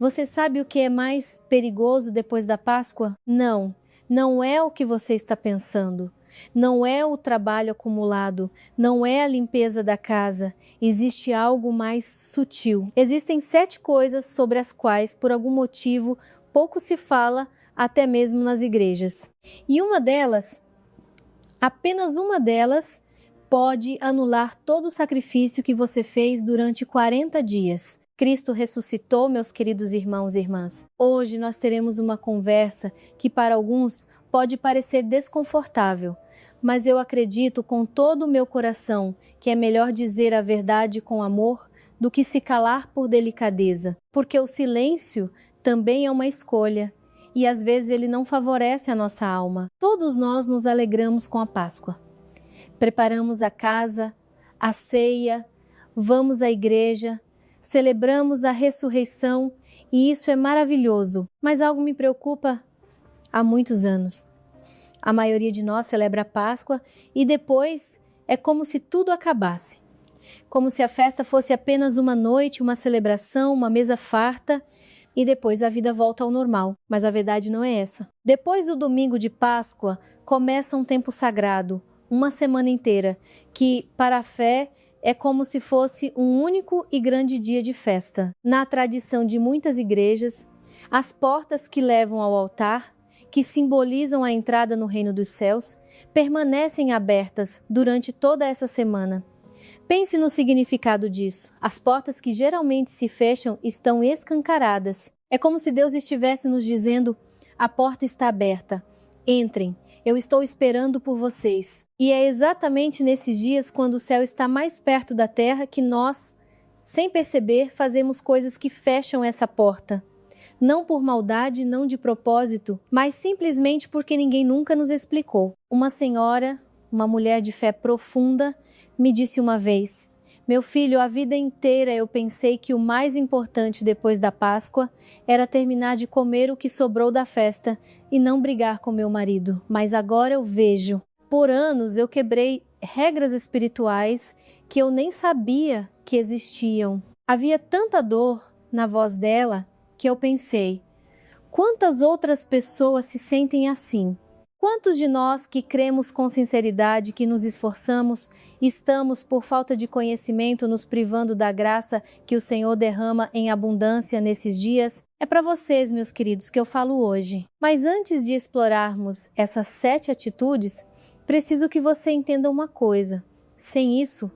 Você sabe o que é mais perigoso depois da Páscoa? Não, não é o que você está pensando. Não é o trabalho acumulado, não é a limpeza da casa. Existe algo mais sutil. Existem 7 coisas sobre as quais, por algum motivo, pouco se fala, até mesmo nas igrejas. E uma delas, apenas uma delas, pode anular todo o sacrifício que você fez durante 40 dias. Cristo ressuscitou, meus queridos irmãos e irmãs. Hoje nós teremos uma conversa que para alguns pode parecer desconfortável, mas eu acredito com todo o meu coração que é melhor dizer a verdade com amor do que se calar por delicadeza, porque o silêncio também é uma escolha e às vezes ele não favorece a nossa alma. Todos nós nos alegramos com a Páscoa. Preparamos a casa, a ceia, vamos à igreja, celebramos a ressurreição e isso é maravilhoso. Mas algo me preocupa há muitos anos. A maioria de nós celebra a Páscoa e depois é como se tudo acabasse. Como se a festa fosse apenas uma noite, uma celebração, uma mesa farta e depois a vida volta ao normal. Mas a verdade não é essa. Depois do domingo de Páscoa começa um tempo sagrado, uma semana inteira, que para a fé é como se fosse um único e grande dia de festa. Na tradição de muitas igrejas, as portas que levam ao altar, que simbolizam a entrada no reino dos céus, permanecem abertas durante toda essa semana. Pense no significado disso. As portas que geralmente se fecham estão escancaradas. É como se Deus estivesse nos dizendo: a porta está aberta. Entrem, eu estou esperando por vocês. E é exatamente nesses dias, quando o céu está mais perto da terra, que nós, sem perceber, fazemos coisas que fecham essa porta. Não por maldade, não de propósito, mas simplesmente porque ninguém nunca nos explicou. Uma senhora, uma mulher de fé profunda, me disse uma vez: meu filho, a vida inteira eu pensei que o mais importante depois da Páscoa era terminar de comer o que sobrou da festa e não brigar com meu marido. Mas agora eu vejo. Por anos eu quebrei regras espirituais que eu nem sabia que existiam. Havia tanta dor na voz dela que eu pensei: quantas outras pessoas se sentem assim? Quantos de nós que cremos com sinceridade, que nos esforçamos, estamos, por falta de conhecimento, nos privando da graça que o Senhor derrama em abundância nesses dias? É para vocês, meus queridos, que eu falo hoje. Mas antes de explorarmos essas 7 atitudes, preciso que você entenda uma coisa. Sem isso,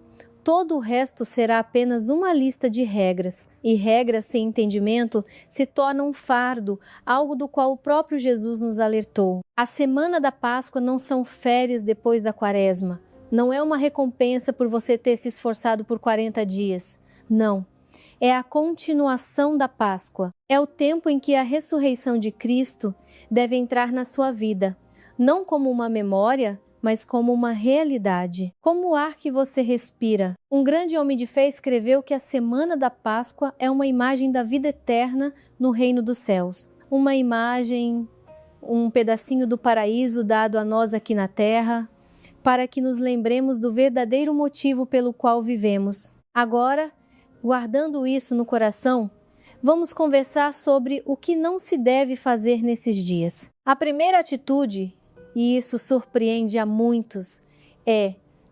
todo o resto será apenas uma lista de regras, e regras sem entendimento se tornam um fardo, algo do qual o próprio Jesus nos alertou. A semana da Páscoa não são férias depois da Quaresma, não é uma recompensa por você ter se esforçado por 40 dias, não. É a continuação da Páscoa, é o tempo em que a ressurreição de Cristo deve entrar na sua vida, não como uma memória, mas como uma realidade, como o ar que você respira. Um grande homem de fé escreveu que a semana da Páscoa é uma imagem da vida eterna no reino dos céus. Uma imagem, um pedacinho do paraíso dado a nós aqui na terra, para que nos lembremos do verdadeiro motivo pelo qual vivemos. Agora, guardando isso no coração, vamos conversar sobre o que não se deve fazer nesses dias. A primeira atitude, e isso surpreende a muitos,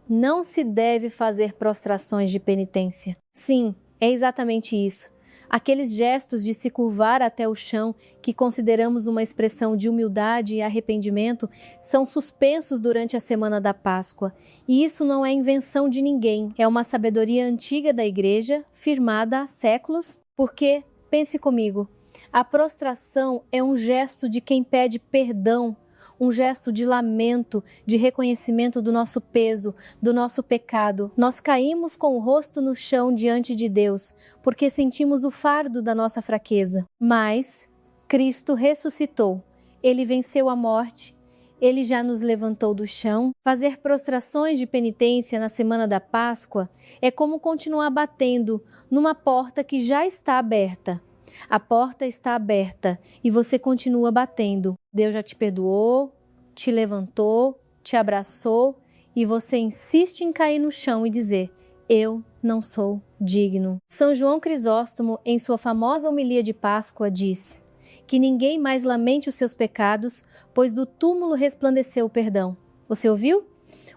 não se deve fazer prostrações de penitência. Sim, é exatamente isso. Aqueles gestos de se curvar até o chão, que consideramos uma expressão de humildade e arrependimento, são suspensos durante a semana da Páscoa. E isso não é invenção de ninguém, é uma sabedoria antiga da igreja, firmada há séculos, porque, pense comigo, a prostração é um gesto de quem pede perdão, um gesto de lamento, de reconhecimento do nosso peso, do nosso pecado. Nós caímos com o rosto no chão diante de Deus, porque sentimos o fardo da nossa fraqueza. Mas Cristo ressuscitou, Ele venceu a morte, Ele já nos levantou do chão. Fazer prostrações de penitência na semana da Páscoa é como continuar batendo numa porta que já está aberta. A porta está aberta e você continua batendo. Deus já te perdoou, te levantou, te abraçou e você insiste em cair no chão e dizer: eu não sou digno. São João Crisóstomo, em sua famosa homilia de Páscoa, diz que ninguém mais lamente os seus pecados, pois do túmulo resplandeceu o perdão. Você ouviu?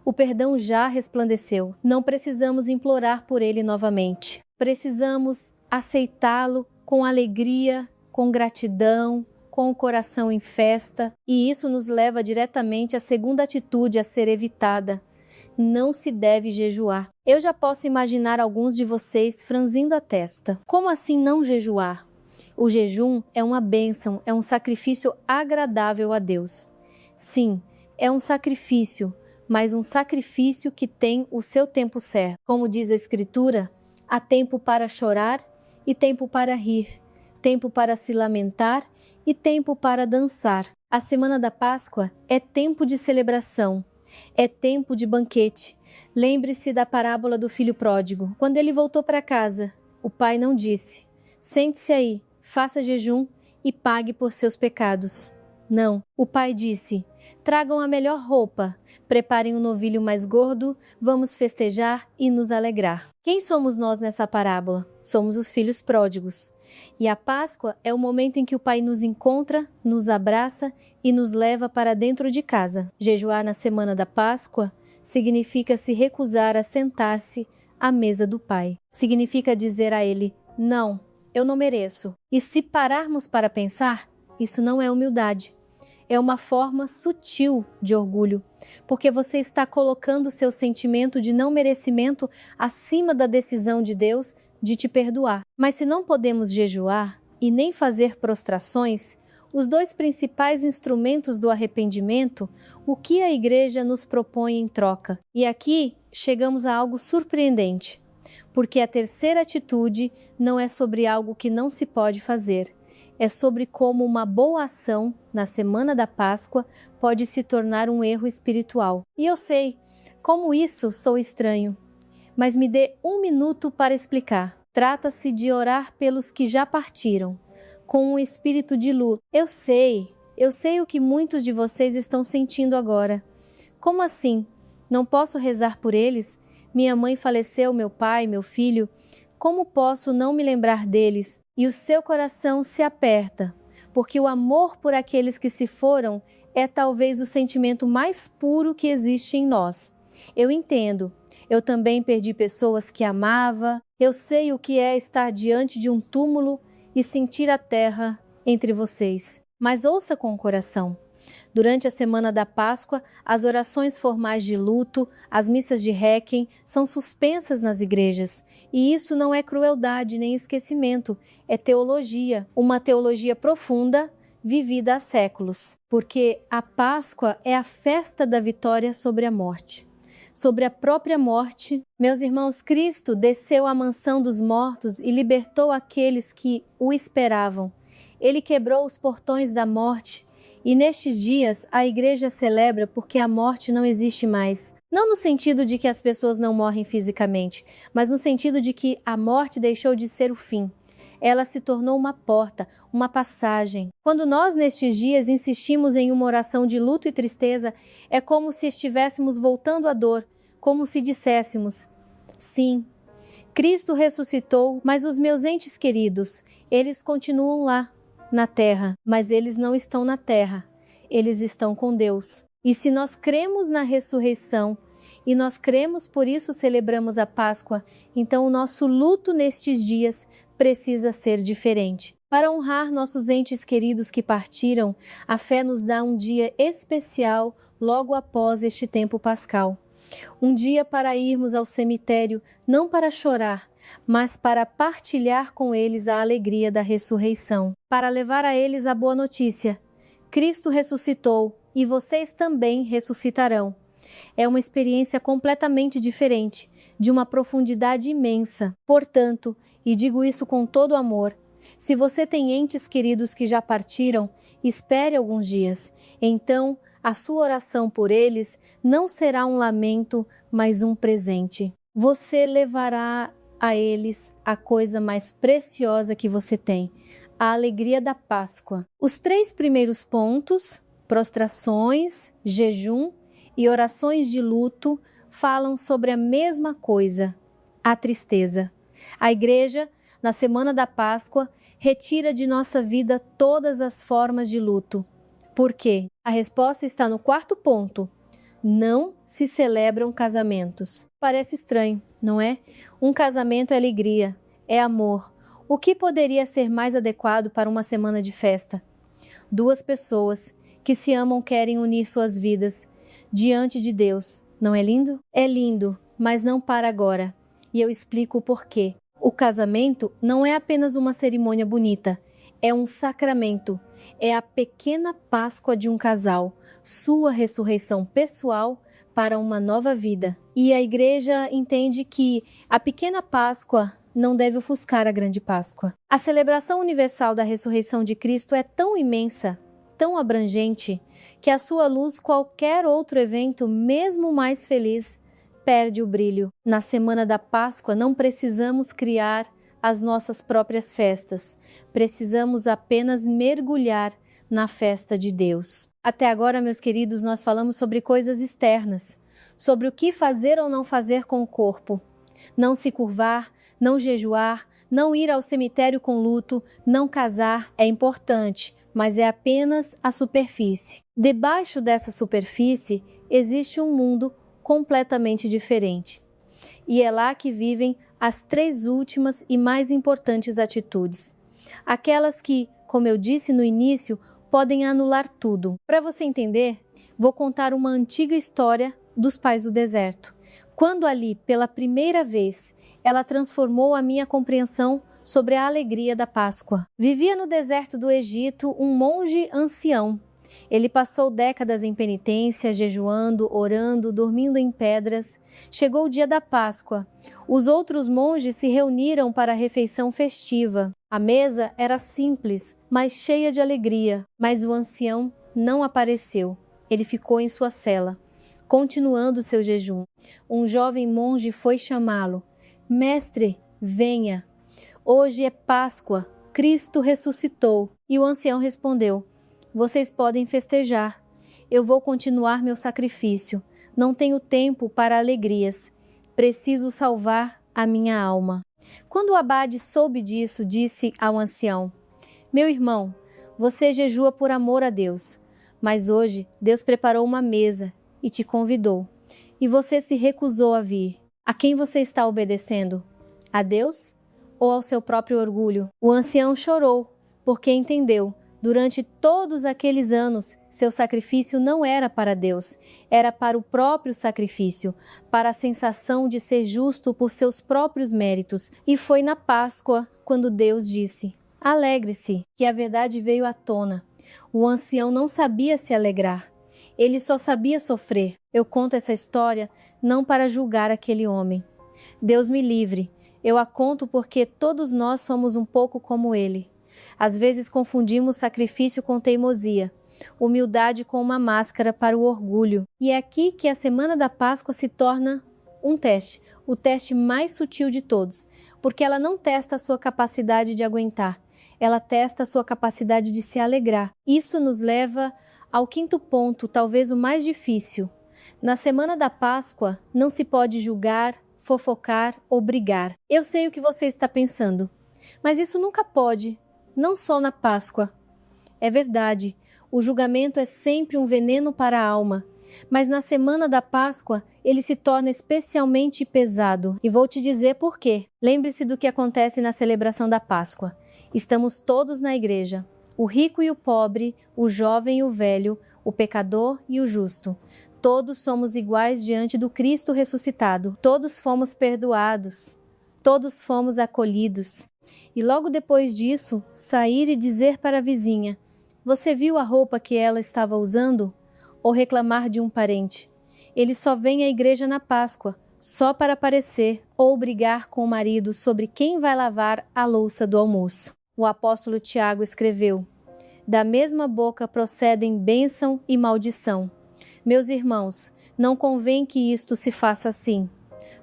O perdão já resplandeceu. Não precisamos implorar por ele novamente. Precisamos aceitá-lo com alegria, com gratidão, com o coração em festa. E isso nos leva diretamente à segunda atitude a ser evitada. Não se deve jejuar. Eu já posso imaginar alguns de vocês franzindo a testa. Como assim não jejuar? O jejum é uma bênção, é um sacrifício agradável a Deus. Sim, é um sacrifício, mas um sacrifício que tem o seu tempo certo. Como diz a Escritura, há tempo para chorar e tempo para rir, tempo para se lamentar e tempo para dançar. A semana da Páscoa é tempo de celebração, é tempo de banquete. Lembre-se da parábola do filho pródigo. Quando ele voltou para casa, o pai não disse: "Sente-se aí, faça jejum e pague por seus pecados." Não, o pai disse: "Tragam a melhor roupa, preparem um novilho mais gordo, vamos festejar e nos alegrar." Quem somos nós nessa parábola? Somos os filhos pródigos. E a Páscoa é o momento em que o pai nos encontra, nos abraça e nos leva para dentro de casa. Jejuar na semana da Páscoa significa se recusar a sentar-se à mesa do pai. Significa dizer a ele: "Não, eu não mereço." E se pararmos para pensar, isso não é humildade. É uma forma sutil de orgulho, porque você está colocando o seu sentimento de não merecimento acima da decisão de Deus de te perdoar. Mas se não podemos jejuar e nem fazer prostrações, os dois principais instrumentos do arrependimento, o que a igreja nos propõe em troca? E aqui chegamos a algo surpreendente, porque a terceira atitude não é sobre algo que não se pode fazer, é sobre como uma boa ação na semana da Páscoa pode se tornar um erro espiritual. E eu sei, como isso sou estranho, mas me dê um minuto para explicar. Trata-se de orar pelos que já partiram, com um espírito de luto. Eu sei o que muitos de vocês estão sentindo agora. Como assim? Não posso rezar por eles? Minha mãe faleceu, meu pai, meu filho. Como posso não me lembrar deles? E o seu coração se aperta, porque o amor por aqueles que se foram é talvez o sentimento mais puro que existe em nós. Eu entendo. Eu também perdi pessoas que amava. Eu sei o que é estar diante de um túmulo e sentir a terra entre vocês. Mas ouça com o coração. Durante a semana da Páscoa, as orações formais de luto, as missas de réquiem são suspensas nas igrejas. E isso não é crueldade nem esquecimento, é teologia, uma teologia profunda, vivida há séculos. Porque a Páscoa é a festa da vitória sobre a morte. Sobre a própria morte, meus irmãos, Cristo desceu à mansão dos mortos e libertou aqueles que o esperavam. Ele quebrou os portões da morte. E nestes dias a igreja celebra porque a morte não existe mais. Não no sentido de que as pessoas não morrem fisicamente, mas no sentido de que a morte deixou de ser o fim. Ela se tornou uma porta, uma passagem. Quando nós nestes dias insistimos em uma oração de luto e tristeza, é como se estivéssemos voltando à dor, como se disséssemos: sim, Cristo ressuscitou, mas os meus entes queridos, eles continuam lá, na terra, mas eles não estão na terra, eles estão com Deus. E se nós cremos na ressurreição, e nós cremos, por isso celebramos a Páscoa, então o nosso luto nestes dias precisa ser diferente. Para honrar nossos entes queridos que partiram, a fé nos dá um dia especial logo após este tempo pascal. Um dia para irmos ao cemitério, não para chorar, mas para partilhar com eles a alegria da ressurreição, para levar a eles a boa notícia: Cristo ressuscitou e vocês também ressuscitarão. É uma experiência completamente diferente, de uma profundidade imensa. Portanto, e digo isso com todo amor, se você tem entes queridos que já partiram, espere alguns dias. Então, a sua oração por eles não será um lamento, mas um presente. Você levará a eles a coisa mais preciosa que você tem, a alegria da Páscoa. Os 3 primeiros pontos, prostrações, jejum e orações de luto, falam sobre a mesma coisa, a tristeza. A igreja, na semana da Páscoa, retira de nossa vida todas as formas de luto. Por quê? A resposta está no quarto ponto. Não se celebram casamentos. Parece estranho, não é? Um casamento é alegria, é amor. O que poderia ser mais adequado para uma semana de festa? Duas pessoas que se amam querem unir suas vidas diante de Deus. Não é lindo? É lindo, mas não para agora. E eu explico o porquê. O casamento não é apenas uma cerimônia bonita, é um sacramento. É a pequena Páscoa de um casal, sua ressurreição pessoal para uma nova vida. E a igreja entende que a pequena Páscoa não deve ofuscar a grande Páscoa. A celebração universal da ressurreição de Cristo é tão imensa, tão abrangente, que à sua luz qualquer outro evento, mesmo mais feliz, perde o brilho. Na semana da Páscoa não precisamos criar as nossas próprias festas. Precisamos apenas mergulhar na festa de Deus. Até agora, meus queridos, nós falamos sobre coisas externas, sobre o que fazer ou não fazer com o corpo. Não se curvar, não jejuar, não ir ao cemitério com luto, não casar é importante, mas é apenas a superfície. Debaixo dessa superfície existe um mundo completamente diferente. E é lá que vivem as três últimas e mais importantes atitudes. Aquelas que, como eu disse no início, podem anular tudo. Para você entender, vou contar uma antiga história dos pais do deserto. Quando ali, pela primeira vez, ela transformou a minha compreensão sobre a alegria da Páscoa. Vivia no deserto do Egito um monge ancião. Ele passou décadas em penitência, jejuando, orando, dormindo em pedras. Chegou o dia da Páscoa. Os outros monges se reuniram para a refeição festiva. A mesa era simples, mas cheia de alegria. Mas o ancião não apareceu. Ele ficou em sua cela, continuando seu jejum. Um jovem monge foi chamá-lo. Mestre, venha. Hoje é Páscoa. Cristo ressuscitou. E o ancião respondeu: vocês podem festejar. Eu vou continuar meu sacrifício. Não tenho tempo para alegrias. Preciso salvar a minha alma. Quando o abade soube disso, disse ao ancião: meu irmão, você jejua por amor a Deus, mas hoje Deus preparou uma mesa e te convidou, e você se recusou a vir. A quem você está obedecendo? A Deus ou ao seu próprio orgulho? O ancião chorou, porque entendeu. Durante todos aqueles anos, seu sacrifício não era para Deus, era para o próprio sacrifício, para a sensação de ser justo por seus próprios méritos. E foi na Páscoa quando Deus disse: alegre-se, que a verdade veio à tona. O ancião não sabia se alegrar, ele só sabia sofrer. Eu conto essa história não para julgar aquele homem. Deus me livre, eu a conto porque todos nós somos um pouco como ele. Às vezes confundimos sacrifício com teimosia, humildade com uma máscara para o orgulho. E é aqui que a semana da Páscoa se torna um teste, o teste mais sutil de todos, porque ela não testa a sua capacidade de aguentar, ela testa a sua capacidade de se alegrar. Isso nos leva ao quinto ponto, talvez o mais difícil. Na semana da Páscoa não se pode julgar, fofocar ou brigar. Eu sei o que você está pensando, mas isso nunca pode. Não só na Páscoa. É verdade, o julgamento é sempre um veneno para a alma, mas na semana da Páscoa ele se torna especialmente pesado. E vou te dizer por quê. Lembre-se do que acontece na celebração da Páscoa. Estamos todos na igreja, o rico e o pobre, o jovem e o velho, o pecador e o justo. Todos somos iguais diante do Cristo ressuscitado. Todos fomos perdoados. Todos fomos acolhidos. E logo depois disso, sair e dizer para a vizinha: você viu a roupa que ela estava usando? Ou reclamar de um parente: ele só vem à igreja na Páscoa, só para aparecer, ou brigar com o marido sobre quem vai lavar a louça do almoço. O apóstolo Tiago escreveu: da mesma boca procedem bênção e maldição. Meus irmãos, não convém que isto se faça assim.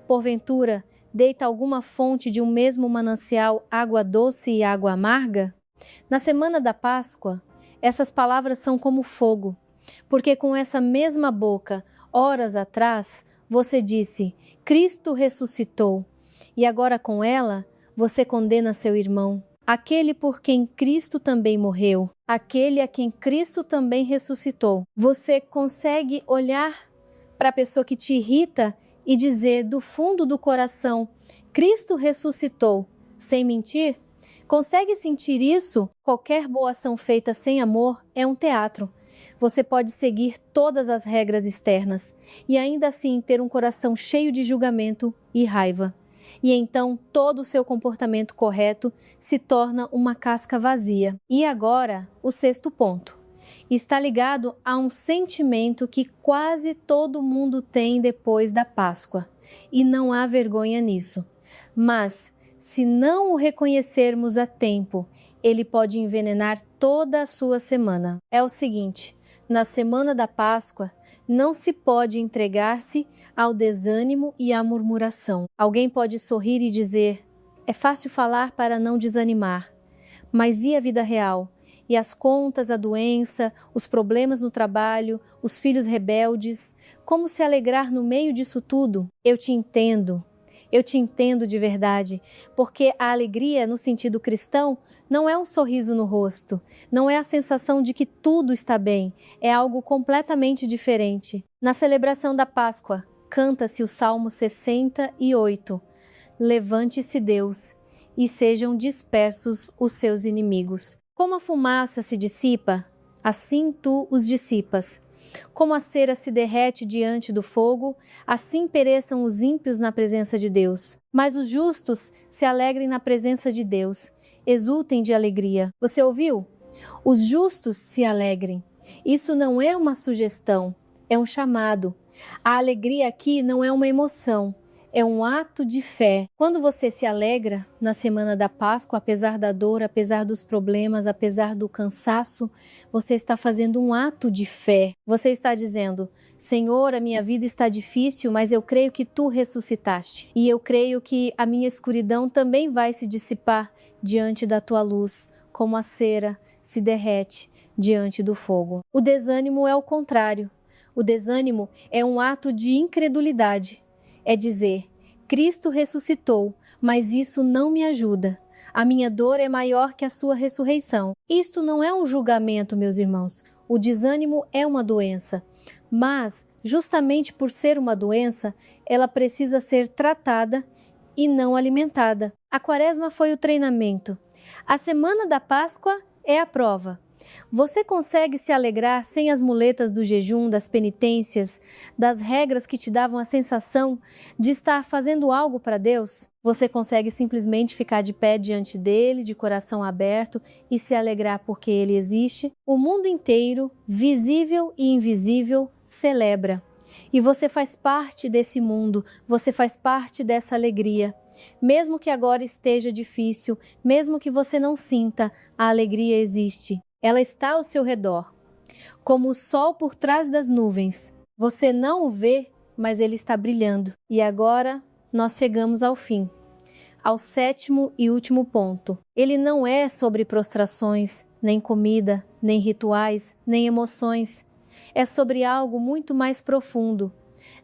Porventura, deita alguma fonte de um mesmo manancial água doce e água amarga? Na semana da Páscoa, essas palavras são como fogo, porque com essa mesma boca, horas atrás, você disse: Cristo ressuscitou, e agora com ela, você condena seu irmão, aquele por quem Cristo também morreu, aquele a quem Cristo também ressuscitou. Você consegue olhar para a pessoa que te irrita e dizer do fundo do coração: Cristo ressuscitou, sem mentir? Consegue sentir isso? Qualquer boa ação feita sem amor é um teatro. Você pode seguir todas as regras externas e ainda assim ter um coração cheio de julgamento e raiva. E então todo o seu comportamento correto se torna uma casca vazia. E agora, o sexto ponto. Está ligado a um sentimento que quase todo mundo tem depois da Páscoa. E não há vergonha nisso. Mas, se não o reconhecermos a tempo, ele pode envenenar toda a sua semana. É o seguinte: na semana da Páscoa, não se pode entregar-se ao desânimo e à murmuração. Alguém pode sorrir e dizer: é fácil falar para não desanimar. Mas e a vida real? E as contas, a doença, os problemas no trabalho, os filhos rebeldes? Como se alegrar no meio disso tudo? Eu te entendo de verdade, porque a alegria no sentido cristão não é um sorriso no rosto, não é a sensação de que tudo está bem, é algo completamente diferente. Na celebração da Páscoa, canta-se o Salmo 68, Levante-se Deus, e sejam dispersos os seus inimigos. Como a fumaça se dissipa, assim tu os dissipas. Como a cera se derrete diante do fogo, assim pereçam os ímpios na presença de Deus. Mas os justos se alegrem na presença de Deus, exultem de alegria. Você ouviu? Os justos se alegrem. Isso não é uma sugestão, é um chamado. A alegria aqui não é uma emoção, é um ato de fé. Quando você se alegra na semana da Páscoa, apesar da dor, apesar dos problemas, apesar do cansaço, você está fazendo um ato de fé. Você está dizendo: Senhor, a minha vida está difícil, mas eu creio que Tu ressuscitaste. E eu creio que a minha escuridão também vai se dissipar diante da Tua luz, como a cera se derrete diante do fogo. O desânimo é o contrário. O desânimo é um ato de incredulidade. É dizer: Cristo ressuscitou, mas isso não me ajuda. A minha dor é maior que a sua ressurreição. Isto não é um julgamento, meus irmãos. O desânimo é uma doença. Mas, justamente por ser uma doença, ela precisa ser tratada e não alimentada. A Quaresma foi o treinamento. A semana da Páscoa é a prova. Você consegue se alegrar sem as muletas do jejum, das penitências, das regras que te davam a sensação de estar fazendo algo para Deus? Você consegue simplesmente ficar de pé diante dele, de coração aberto, e se alegrar porque ele existe? O mundo inteiro, visível e invisível, celebra. E você faz parte desse mundo, você faz parte dessa alegria. Mesmo que agora esteja difícil, mesmo que você não sinta, a alegria existe. Ela está ao seu redor, como o sol por trás das nuvens. Você não o vê, mas ele está brilhando. E agora nós chegamos ao fim, ao sétimo e último ponto. Ele não é sobre prostrações, nem comida, nem rituais, nem emoções. É sobre algo muito mais profundo.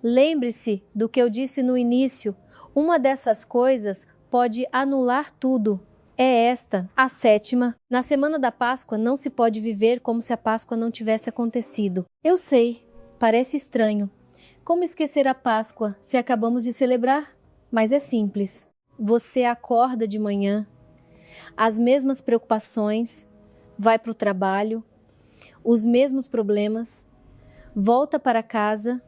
Lembre-se do que eu disse no início. Uma dessas coisas pode anular tudo. É esta, a sétima. Na semana da Páscoa não se pode viver como se a Páscoa não tivesse acontecido. Eu sei, parece estranho. Como esquecer a Páscoa se acabamos de celebrar? Mas é simples. Você acorda de manhã, as mesmas preocupações, vai para o trabalho, os mesmos problemas, volta para casa,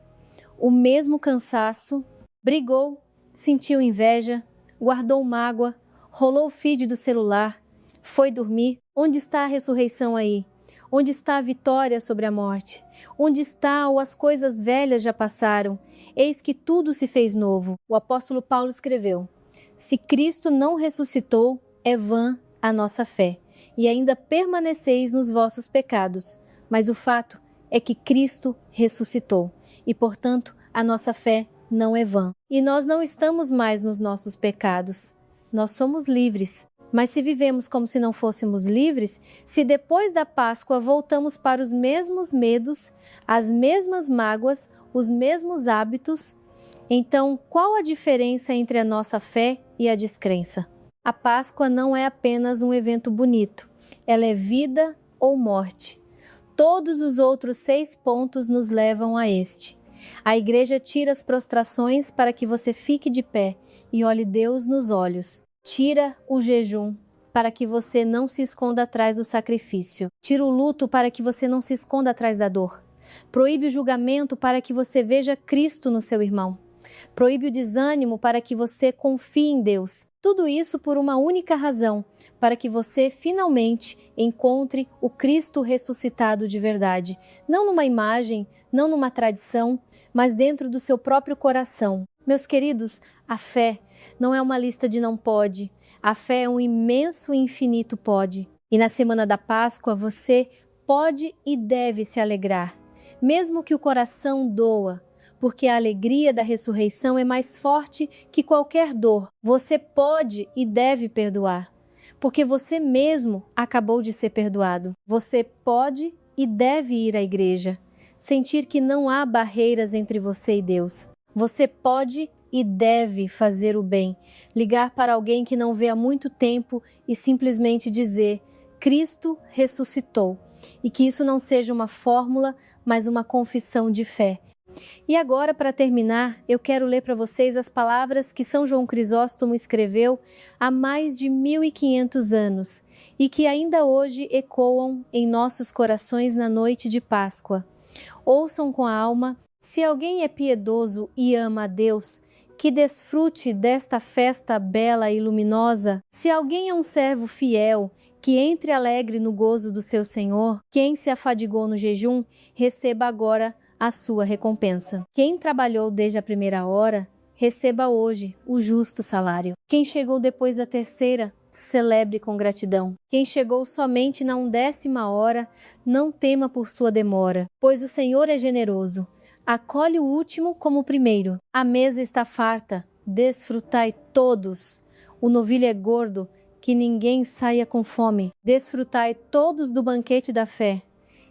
o mesmo cansaço, brigou, sentiu inveja, guardou mágoa, rolou o feed do celular, foi dormir. Onde está a ressurreição aí? Onde está a vitória sobre a morte? Onde está ou as coisas velhas já passaram? Eis que tudo se fez novo. O apóstolo Paulo escreveu: se Cristo não ressuscitou, é vã a nossa fé, e ainda permaneceis nos vossos pecados. Mas o fato é que Cristo ressuscitou, e portanto a nossa fé não é vã. E nós não estamos mais nos nossos pecados. Nós somos livres. Mas se vivemos como se não fôssemos livres, se depois da Páscoa voltamos para os mesmos medos, as mesmas mágoas, os mesmos hábitos, então qual a diferença entre a nossa fé e a descrença? A Páscoa não é apenas um evento bonito, ela é vida ou morte. Todos os outros 6 pontos nos levam a este. A igreja tira as prostrações para que você fique de pé e olhe Deus nos olhos. Tira o jejum para que você não se esconda atrás do sacrifício. Tira o luto para que você não se esconda atrás da dor. Proíbe o julgamento para que você veja Cristo no seu irmão. Proíbe o desânimo para que você confie em Deus. Tudo isso por uma única razão, para que você finalmente encontre o Cristo ressuscitado de verdade. Não numa imagem, não numa tradição, mas dentro do seu próprio coração. Meus queridos, a fé não é uma lista de não pode. A fé é um imenso e infinito pode. E na semana da Páscoa você pode e deve se alegrar, mesmo que o coração doa, porque a alegria da ressurreição é mais forte que qualquer dor. Você pode e deve perdoar, porque você mesmo acabou de ser perdoado. Você pode e deve ir à igreja, sentir que não há barreiras entre você e Deus. Você pode e deve fazer o bem, ligar para alguém que não vê há muito tempo e simplesmente dizer: Cristo ressuscitou, e que isso não seja uma fórmula, mas uma confissão de fé. E agora, para terminar, eu quero ler para vocês as palavras que São João Crisóstomo escreveu há mais de 1500 anos e que ainda hoje ecoam em nossos corações na noite de Páscoa. Ouçam com a alma: se alguém é piedoso e ama a Deus, que desfrute desta festa bela e luminosa. Se alguém é um servo fiel, que entre alegre no gozo do seu Senhor. Quem se afadigou no jejum, receba agora a sua recompensa. Quem trabalhou desde a primeira hora, receba hoje o justo salário. Quem chegou depois da terceira, celebre com gratidão. Quem chegou somente na 11ª hora, não tema por sua demora, pois o Senhor é generoso. Acolhe o último como o primeiro. A mesa está farta, desfrutai todos. O novilho é gordo, que ninguém saia com fome. Desfrutai todos do banquete da fé.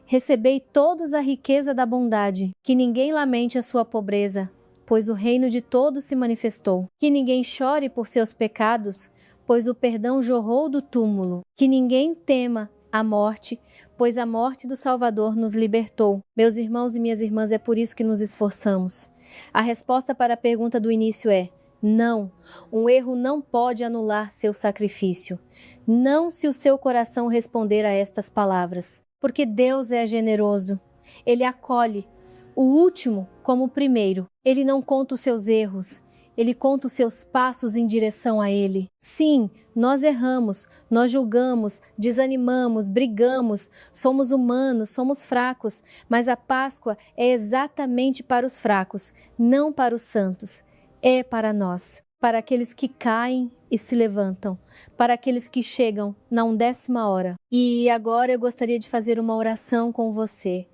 Recebei todos a riqueza da bondade, que ninguém lamente a sua pobreza, pois o reino de todos se manifestou. Que ninguém chore por seus pecados, pois o perdão jorrou do túmulo. Que ninguém tema a morte, pois a morte do Salvador nos libertou. Meus irmãos e minhas irmãs, é por isso que nos esforçamos. A resposta para a pergunta do início é: não, um erro não pode anular seu sacrifício. Não, se o seu coração responder a estas palavras. Porque Deus é generoso. Ele acolhe o último como o primeiro. Ele não conta os seus erros. Ele conta os seus passos em direção a Ele. Sim, nós erramos, nós julgamos, desanimamos, brigamos, somos humanos, somos fracos, mas a Páscoa é exatamente para os fracos, não para os santos. É para nós, para aqueles que caem e se levantam, para aqueles que chegam na 11ª hora. E agora eu gostaria de fazer uma oração com você,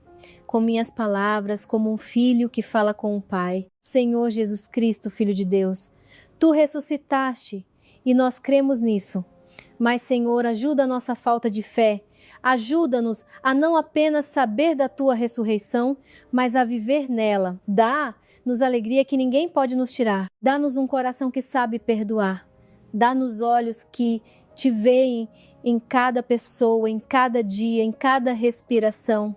com minhas palavras, como um filho que fala com o Pai. Senhor Jesus Cristo, Filho de Deus, Tu ressuscitaste e nós cremos nisso. Mas, Senhor, ajuda a nossa falta de fé. Ajuda-nos a não apenas saber da Tua ressurreição, mas a viver nela. Dá-nos alegria que ninguém pode nos tirar. Dá-nos um coração que sabe perdoar. Dá-nos olhos que Te veem em cada pessoa, em cada dia, em cada respiração.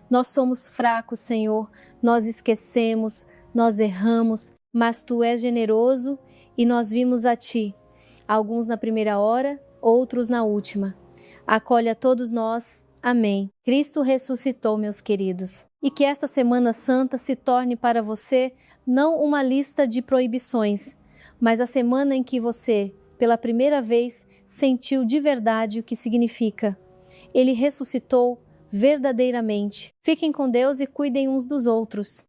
Nós somos fracos, Senhor, nós esquecemos, nós erramos, mas Tu és generoso e nós vimos a Ti, alguns na primeira hora, outros na última. Acolhe a todos nós. Amém. Cristo ressuscitou, meus queridos. E que esta Semana Santa se torne para você não uma lista de proibições, mas a semana em que você, pela primeira vez, sentiu de verdade o que significa. Ele ressuscitou verdadeiramente. Fiquem com Deus e cuidem uns dos outros.